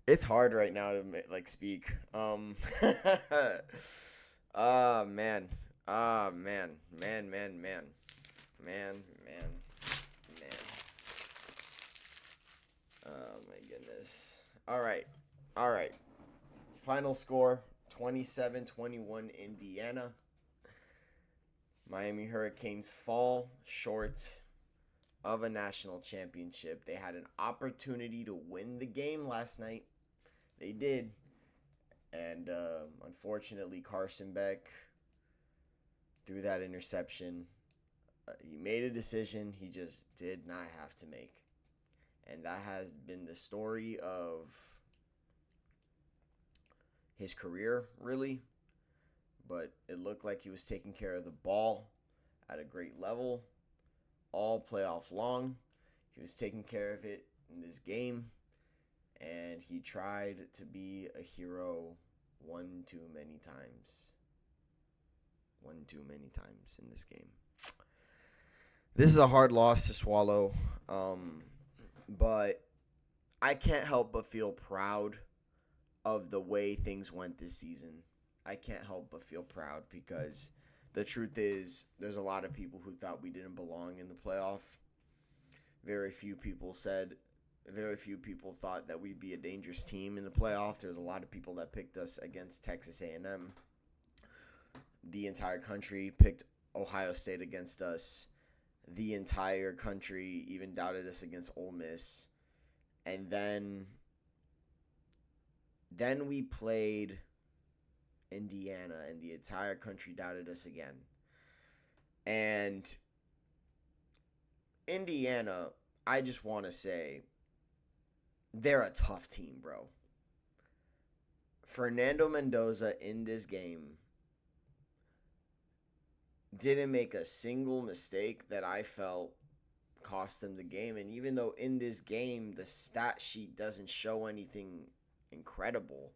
It's hard right now to speak. Ah man, man. Oh my goodness. All right, all right. Final score: 27-21 Indiana. Miami Hurricanes fall short of a national championship. They had an opportunity to win the game last night. They did, and unfortunately, Carson Beck threw that interception. He made a decision he just did not have to make. And that has been the story of his career, really. But it looked like he was taking care of the ball at a great level all playoff long. He was taking care of it in this game, and he tried to be a hero one too many times. One too many times in this game. This is a hard loss to swallow, but I can't help but feel proud of the way things went this season. I can't help but feel proud because the truth is, there's a lot of people who thought we didn't belong in the playoff. Very few people said, very few people thought that we'd be a dangerous team in the playoff. There's a lot of people that picked us against Texas A&M. The entire country picked Ohio State against us. The entire country even doubted us against Ole Miss. And then we played Indiana, and the entire country doubted us again. And Indiana, I just want to say, they're a tough team, bro. Fernando Mendoza in this game didn't make a single mistake that I felt cost them the game. And even though in this game the stat sheet doesn't show anything incredible,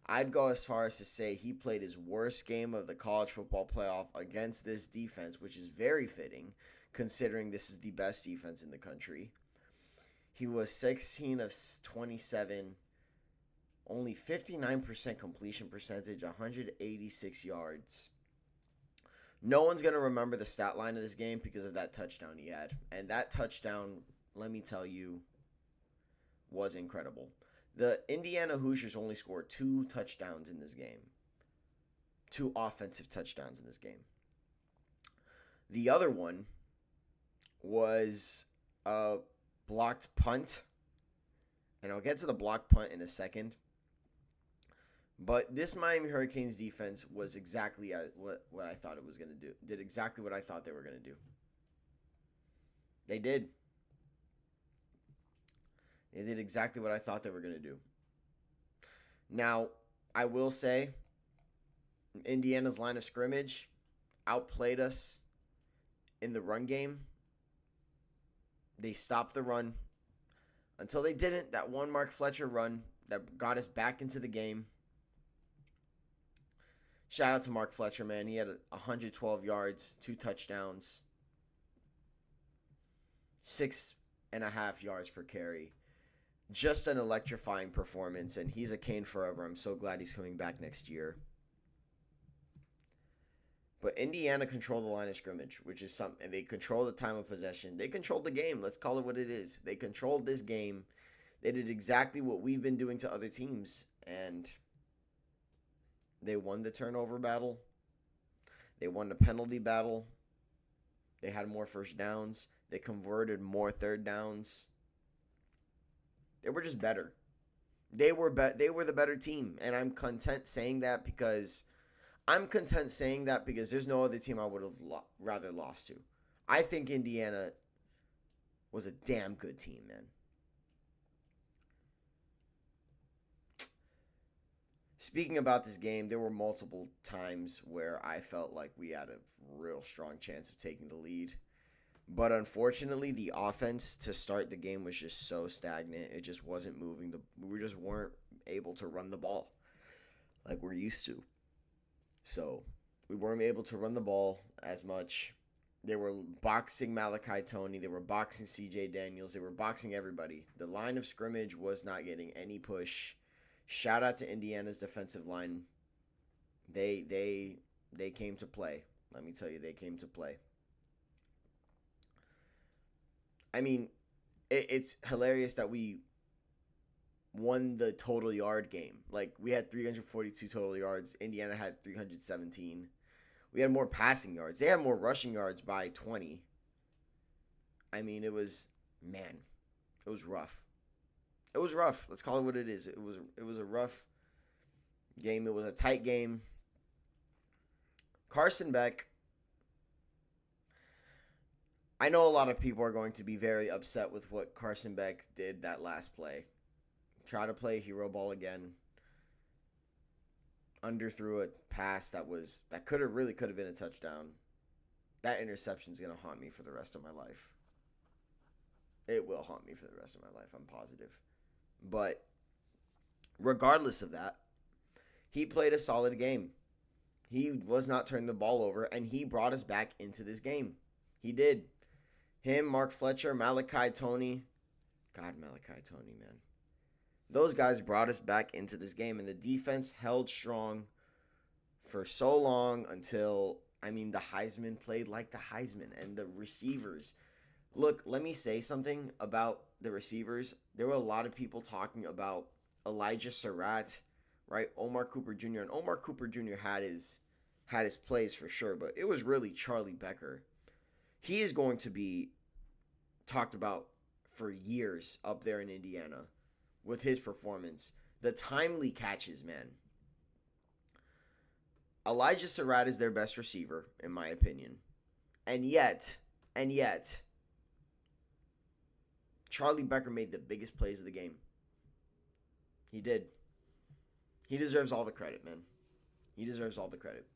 I'd go as far as to say he played his worst game of the college football playoff against this defense, which is very fitting considering this is the best defense in the country. He was 16 of 27, only 59% completion percentage, 186 yards. No one's going to remember the stat line of this game because of that touchdown he had. And that touchdown, let me tell you, was incredible. The Indiana Hoosiers only scored two touchdowns in this game, two offensive touchdowns in this game. The other one was a blocked punt, and I'll get to the blocked punt in a second. But this Miami Hurricanes defense was exactly what I thought it was going to do. Did exactly what I thought they were going to do. They did. They did exactly what I thought they were going to do. Now, I will say, Indiana's line of scrimmage outplayed us in the run game. They stopped the run until they didn't. That one Mark Fletcher run that got us back into the game. Shout out to Mark Fletcher, man. He had 112 yards, two touchdowns, 6.5 yards per carry. Just an electrifying performance, and he's a Cane forever. I'm so glad he's coming back next year. But Indiana controlled the line of scrimmage, which is something. They controlled the time of possession. They controlled the game. Let's call it what it is. They controlled this game. They did exactly what we've been doing to other teams, and they won the turnover battle. They won the penalty battle. They had more first downs. They converted more third downs. They were just better. They were the better team, and I'm content saying that because there's no other team I would have rather lost to. I think Indiana was a damn good team, man. Speaking about this game, there were multiple times where I felt like we had a real strong chance of taking the lead. But unfortunately, the offense to start the game was just so stagnant. It just wasn't moving. We just weren't able to run the ball like we're used to. So we weren't able to run the ball as much. They were boxing Malachi Tony. They were boxing CJ Daniels. They were boxing everybody. The line of scrimmage was not getting any push. Shout out to Indiana's defensive line. They came to play. Let me tell you, they came to play. I mean, it's hilarious that we won the total yard game. Like, we had 342 total yards. Indiana had 317. We had more passing yards. They had more rushing yards by 20. I mean, man, it was rough. It was rough. Let's call it what it is. It was a rough game. It was a tight game. Carson Beck, I know a lot of people are going to be very upset with what Carson Beck did that last play. Try to play hero ball again. Underthrew a pass that could have been a touchdown. That interception is gonna haunt me for the rest of my life. It will haunt me for the rest of my life, I'm positive. But regardless of that, he played a solid game. He was not turning the ball over, and he brought us back into this game. He did. Him, Mark Fletcher, Malachi Tony. God, Malachi Tony, man. Those guys brought us back into this game, and the defense held strong for so long until, the Heisman played like the Heisman, and the receivers. Look, let me say something about the receivers. There were a lot of people talking about Elijah Surratt, right? Omar Cooper Jr. And Omar Cooper Jr. had his plays for sure, but it was really Charlie Becker. He is going to be talked about for years up there in Indiana with his performance. The timely catches, man. Elijah Surratt is their best receiver, in my opinion. And yet, Charlie Becker made the biggest plays of the game. He did. He deserves all the credit, man. He deserves all the credit.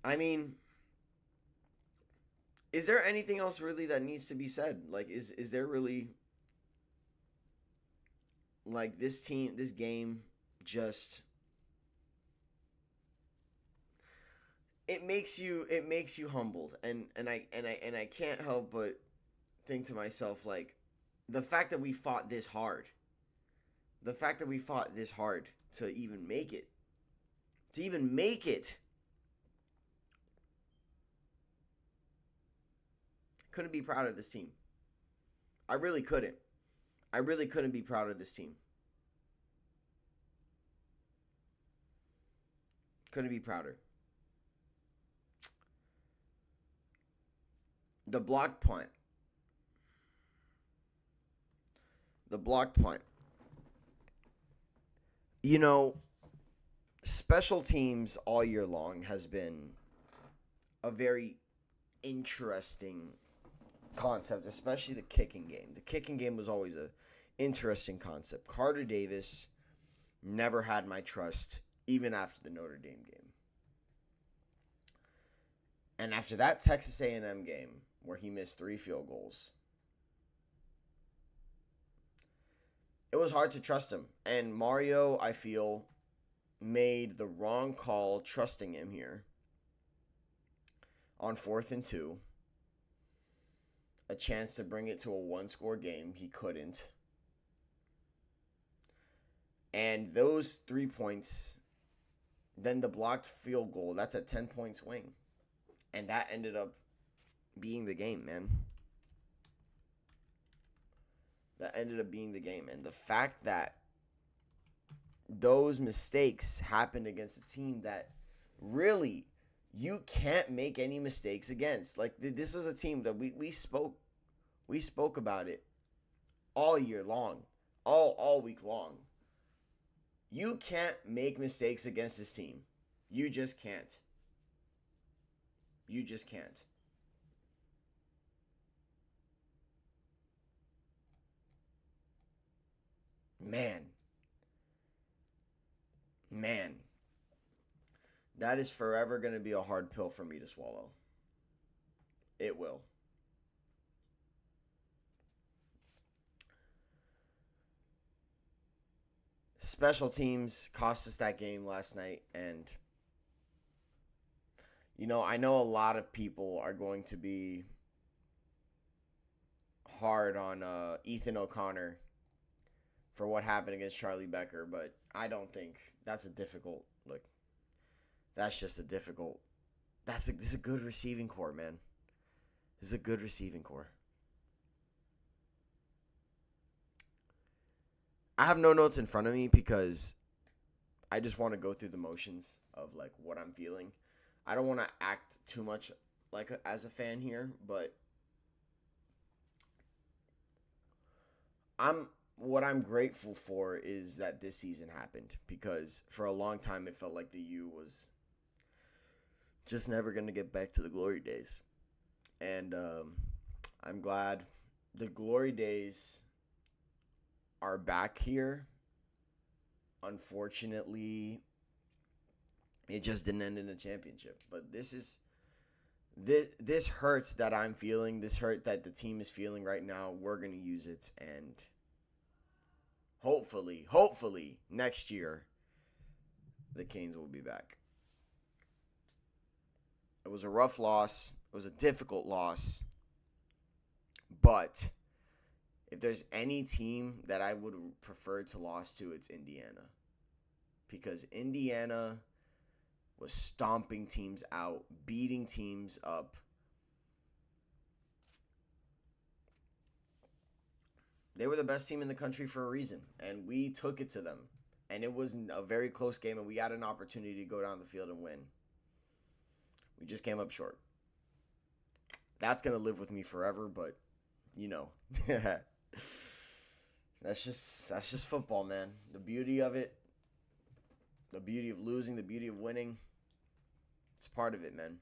I mean, is there anything else really that needs to be said? Like, is there really, like, this game just, it makes you humbled, and I can't help but think to myself, like, the fact that we fought this hard, to even make it, couldn't be proud of this team. I really couldn't. Be proud of this team. Couldn't be prouder. The block punt. You know, special teams all year long has been a very interesting concept, especially the kicking game. The kicking game was always a interesting concept. Carter Davis never had my trust, even after the Notre Dame game. And after that Texas A&M game, where he missed 3 field goals, it was hard to trust him. And Mario, I feel, made the wrong call trusting him here. On 4th and 2, a chance to bring it to a 1-score game, he couldn't. And those 3 points, then the blocked field goal, that's a 10-point swing. And that ended up being the game, man. And the fact that those mistakes happened against a team that really you can't make any mistakes against. Like, this was a team that we spoke about it all year long, all week long. You can't make mistakes against this team. You just can't. Man. That is forever going to be a hard pill for me to swallow. It will. Special teams cost us that game last night, and I know a lot of people are going to be hard on Ethan O'Connor for what happened against Charlie Becker, but I don't think that's a difficult look. That's just a difficult. This is a good receiving core, man. This is a good receiving core. I have no notes in front of me because I just want to go through the motions of like what I'm feeling. I don't want to act too much as a fan here, but what I'm grateful for is that this season happened because for a long time it felt like the U was just never going to get back to the glory days. And I'm glad the glory days are back here. Unfortunately, it just didn't end in a championship. But this hurts that I'm feeling. This hurt that the team is feeling right now. We're going to use it. And hopefully, next year, the Canes will be back. It was a rough loss. It was a difficult loss. But if there's any team that I would prefer to lose to, it's Indiana. Because Indiana was stomping teams out, beating teams up. They were the best team in the country for a reason, and we took it to them. And it was a very close game, and we had an opportunity to go down the field and win. We just came up short. That's going to live with me forever, but, you know. That's just football, man. The beauty of it, the beauty of losing, the beauty of winning. It's part of it, man.